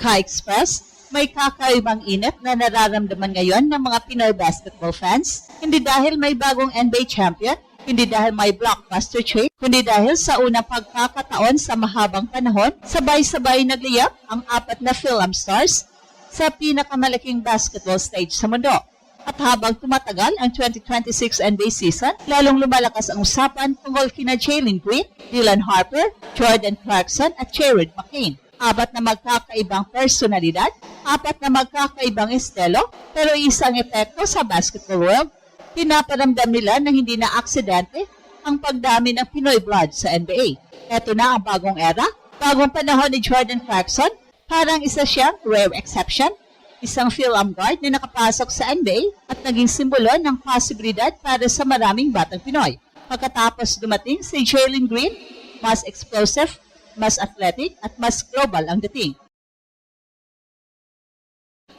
Ka-Express, may kakaibang init na nararamdaman ngayon ng mga Pinoy basketball fans, hindi dahil may bagong NBA champion, hindi dahil may blockbuster trade, kundi dahil sa unang pagkakataon sa mahabang panahon, sabay-sabay nagliyap ang 4 na Phil-Am stars sa pinakamalaking basketball stage sa mundo. At habang tumatagal ang 2026 NBA season, lalong lumalakas ang usapan tungkol kina Jalen Green, Dylan Harper, Jordan Clarkson at Jared McCain. 4 na magkakaibang personalidad, 4 na magkakaibang estilo, pero isang epekto sa basketball world. Pinaparamdam nila na hindi na aksidente ang pagdami ng Pinoy blood sa NBA. Ito na ang bagong era, bagong panahon ni Jordan Clarkson, parang isa siyang rare exception, isang Phil-Am guard na nakapasok sa NBA at naging simbolo ng posibilidad para sa maraming batang Pinoy. Pagkatapos dumating si Jalen Green, mas explosive, mas athletic at mas global ang dating.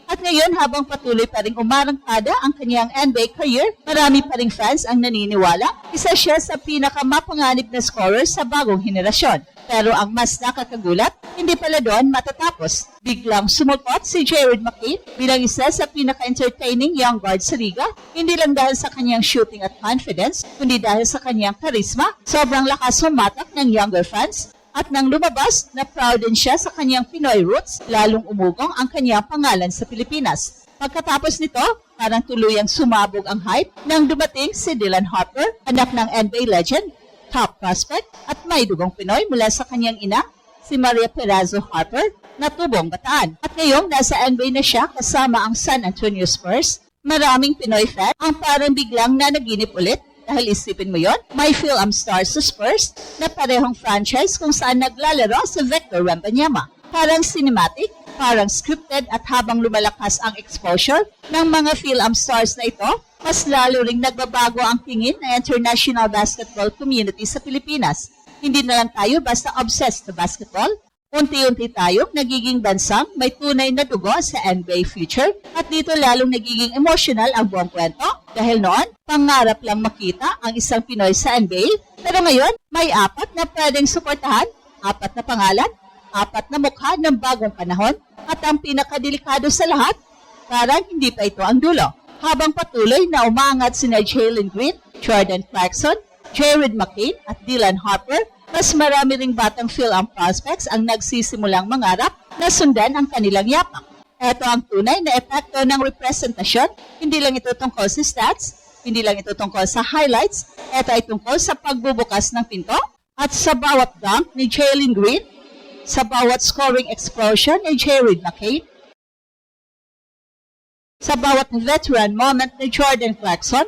At ngayon, habang patuloy pa rin umarangkada ang kanyang NBA career, marami pa ring fans ang naniniwala, isa siya sa pinakamapanganib na scorer sa bagong henerasyon. Pero ang mas nakakagulat, hindi pala doon matatapos. Biglang sumulpot si Jared McCain bilang isa sa pinaka-entertaining young guard sa liga, hindi lang dahil sa kanyang shooting at confidence, kundi dahil sa kanyang charisma, sobrang lakas humatak ng younger fans. At nang lumabas, na proud din siya sa kanyang Pinoy roots, lalong umugong ang kanyang pangalan sa Pilipinas. Pagkatapos nito, parang tuluyang sumabog ang hype nang dumating si Dylan Harper, anak ng NBA legend, top prospect, at may dugong Pinoy mula sa kanyang ina, si Maria Perazo Harper, na tubong Bataan. At ngayong nasa NBA na siya kasama ang San Antonio Spurs, maraming Pinoy fan ang parang biglang nanaginip ulit. Dahil isipin mo yon, may Phil-Am stars sa Spurs na parehong franchise kung saan naglalaro si Victor Wembanyama. Parang cinematic, parang scripted at habang lumalakas ang exposure ng mga Phil-Am stars na ito, mas lalo ring nagbabago ang tingin ng international basketball community sa Pilipinas. Hindi na lang tayo basta obsessed sa basketball. Unti-unti tayong nagiging bansang may tunay na dugo sa NBA future at dito lalong nagiging emotional ang buong kwento dahil noon, pangarap lang makita ang isang Pinoy sa NBA pero ngayon, may 4 na pwedeng suportahan, 4 na pangalan, 4 na mukha ng bagong panahon at ang pinakadelikado sa lahat, parang hindi pa ito ang dulo. Habang patuloy na umangat sina Jalen Green, Jordan Clarkson, Jared McCain at Dylan Harper, mas marami ring batang Phil-Am prospects ang nagsisimulang mangarap na sundan ang kanilang yapak. Ito ang tunay na epekto ng representasyon. Hindi lang ito tungkol sa stats, hindi lang ito tungkol sa highlights, ito ay tungkol sa pagbubukas ng pinto at sa bawat dunk ni Jalen Green, sa bawat scoring explosion ni Jared McCain, sa bawat veteran moment ni Jordan Clarkson,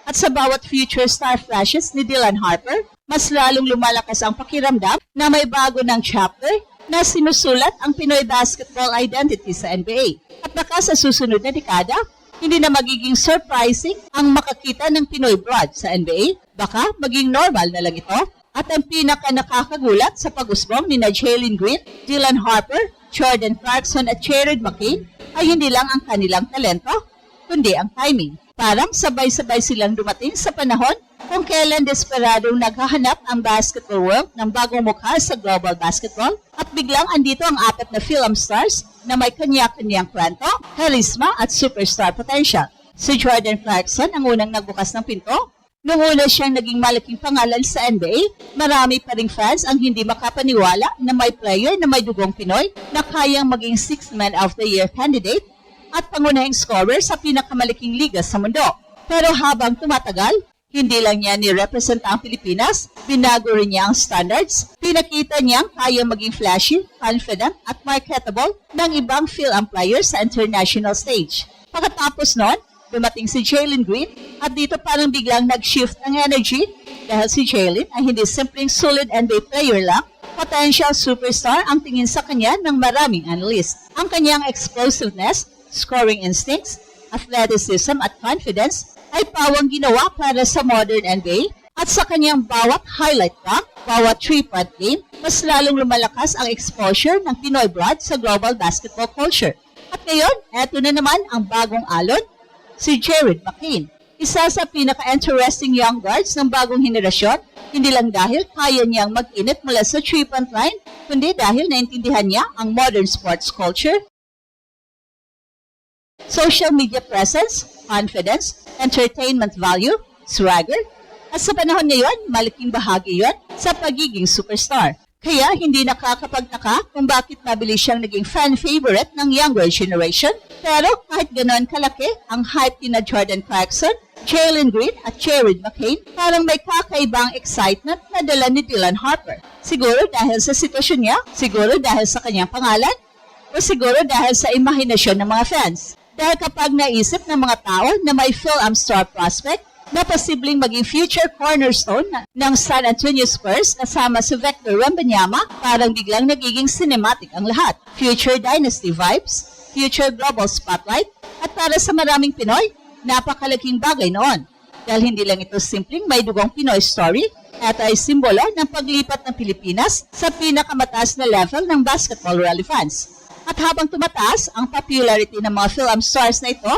at sa bawat future star flashes ni Dylan Harper, mas lalong lumalakas ang pakiramdam na may bago ng chapter na sinusulat ang Pinoy basketball identity sa NBA. At baka sa susunod na dekada, hindi na magiging surprising ang makakita ng Pinoy blood sa NBA. Baka maging normal na lang ito. At ang pinaka-nakakagulat sa pag-usbong ni Jalen Green, Dylan Harper, Jordan Clarkson at Jared McCain ay hindi lang ang kanilang talento, kundi ang timing. Parang sabay-sabay silang dumating sa panahon kung kailan desperadong naghahanap ang basketball world ng bagong mukha sa global basketball at biglang andito ang 4 na Phil-Am stars na may kanya-kanyang kwento, charisma at superstar potential. Si Jordan Clarkson ang unang nagbukas ng pinto. Nung una siyang naging malaking pangalan sa NBA, marami pa ring fans ang hindi makapaniwala na may player na may dugong Pinoy na kayang maging 6th Man of the Year candidate at pangunahing scorer sa pinakamalaking liga sa mundo. Pero habang tumatagal, hindi lang niya ni-representa ang Pilipinas, binago rin niya ang standards, pinakita niyang kaya maging flashy, confident at marketable ng ibang Phil-Am players sa international stage. Pagkatapos noon, dumating si Jalen Green at dito parang biglang nag-shift ang energy dahil si Jalen ay hindi simpleng solid NBA player lang, potential superstar ang tingin sa kanya ng maraming analyst. Ang kanyang explosiveness, scoring instincts, athleticism at confidence ay pawang ginawa para sa modern NBA at sa kanyang bawat highlight dunk, bawat three-point game, mas lalong lumalakas ang exposure ng Pinoy blood sa global basketball culture. At ngayon, eto na naman ang bagong alon, si Jared McCain. isa sa pinaka-interesting young guards ng bagong henerasyon, hindi lang dahil kaya niyang mag-init mula sa three-point line, kundi dahil naintindihan niya ang modern sports culture, social media presence, confidence, entertainment value, swagger, at sa panahon ngayon, malaking bahagi yon sa pagiging superstar. Kaya hindi nakakapagtaka kung bakit mabilis siyang naging fan favorite ng younger generation. Pero kahit ganoon kalaki ang hype ni Jordan Clarkson, Jalen Green at Jared McCain, parang may kakaibang excitement na dala ni Dylan Harper. Siguro dahil sa sitwasyon niya, siguro dahil sa kanyang pangalan, o siguro dahil sa imahinasyon ng mga fans. Dahil kapag naisip ng mga tao na may Phil-Am star prospect na posibleng maging future cornerstone ng San Antonio Spurs kasama si Victor Wembanyama, parang biglang nagiging cinematic ang lahat. Future dynasty vibes, future global spotlight, at para sa maraming Pinoy, napakalaking bagay noon. Dahil hindi lang ito simpleng may dugong Pinoy story, ito ay simbolo ng paglipat ng Pilipinas sa pinakamataas na level ng basketball relevance. At habang tumataas ang popularity ng mga Phil-Am stars na ito,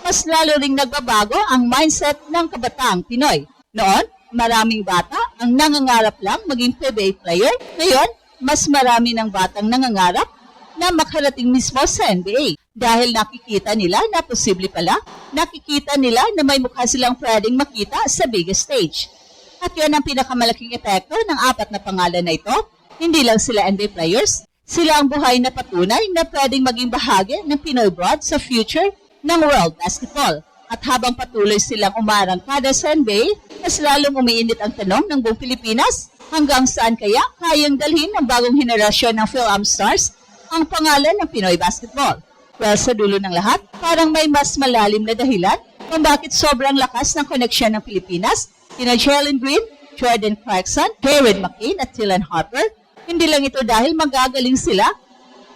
mas lalo ring nagbabago ang mindset ng kabataang Pinoy. Noon, maraming bata ang nangangarap lang maging PBA player. Ngayon, mas marami ng batang nangangarap na makarating mismo sa NBA. Dahil nakikita nila na posible pala, nakikita nila na may mukha silang pwedeng makita sa biggest stage. At yun ang pinakamalaking epekto ng apat na pangalan na ito. Hindi lang sila NBA players, sila ang buhay na patunay na pwedeng maging bahagi ng Pinoy Broad sa future ng world basketball. At habang patuloy silang umarangkada sa NBA, mas lalong umiinit ang tanong ng buong Pilipinas, hanggang saan kaya kayang dalhin ng bagong henerasyon ng Phil-Am stars ang pangalan ng Pinoy basketball? Well, sa dulo ng lahat, parang may mas malalim na dahilan kung bakit sobrang lakas ng koneksyon ng Pilipinas kina Jalen Green, Jordan Clarkson, Jared McCain at Dylan Harper. Hindi lang ito dahil magagaling sila,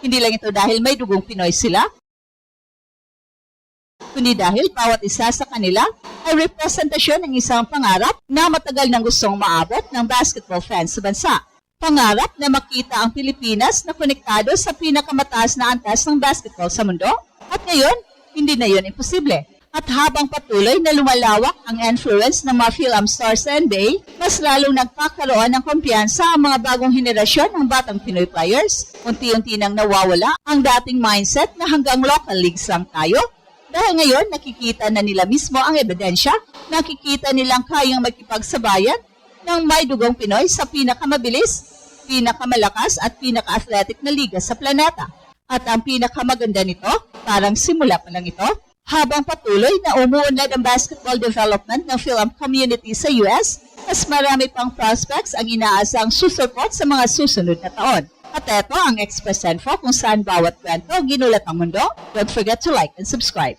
hindi lang ito dahil may dugong Pinoy sila, kundi dahil bawat isa sa kanila ay representasyon ng isang pangarap na matagal nang gustong maabot ng basketball fans sa bansa. Pangarap na makita ang Pilipinas na konektado sa pinakamataas na antas ng basketball sa mundo. At ngayon, hindi na yun imposible. At habang patuloy na lumalawak ang influence ng mga Phil-Am stars sa NBA, mas lalong nagkakaroon ng kumpiyansa ang mga bagong henerasyon ng batang Pinoy players. Unti-unti nang nawawala ang dating mindset na hanggang local leagues lang tayo. Dahil ngayon, nakikita na nila mismo ang ebidensya, nakikita nilang kayang makipagsabayan ng may dugong Pinoy sa pinakamabilis, pinakamalakas at pinaka-athletic na liga sa planeta. At ang pinakamaganda nito, parang simula pa lang ito, habang patuloy na umuunlad ang basketball development ng Phil-Am community sa US, mas marami pang prospects ang inaasang susuport sa mga susunod na taon. At ito ang Express Info kung saan bawat kwento ginulat ang mundo. Don't forget to like and subscribe.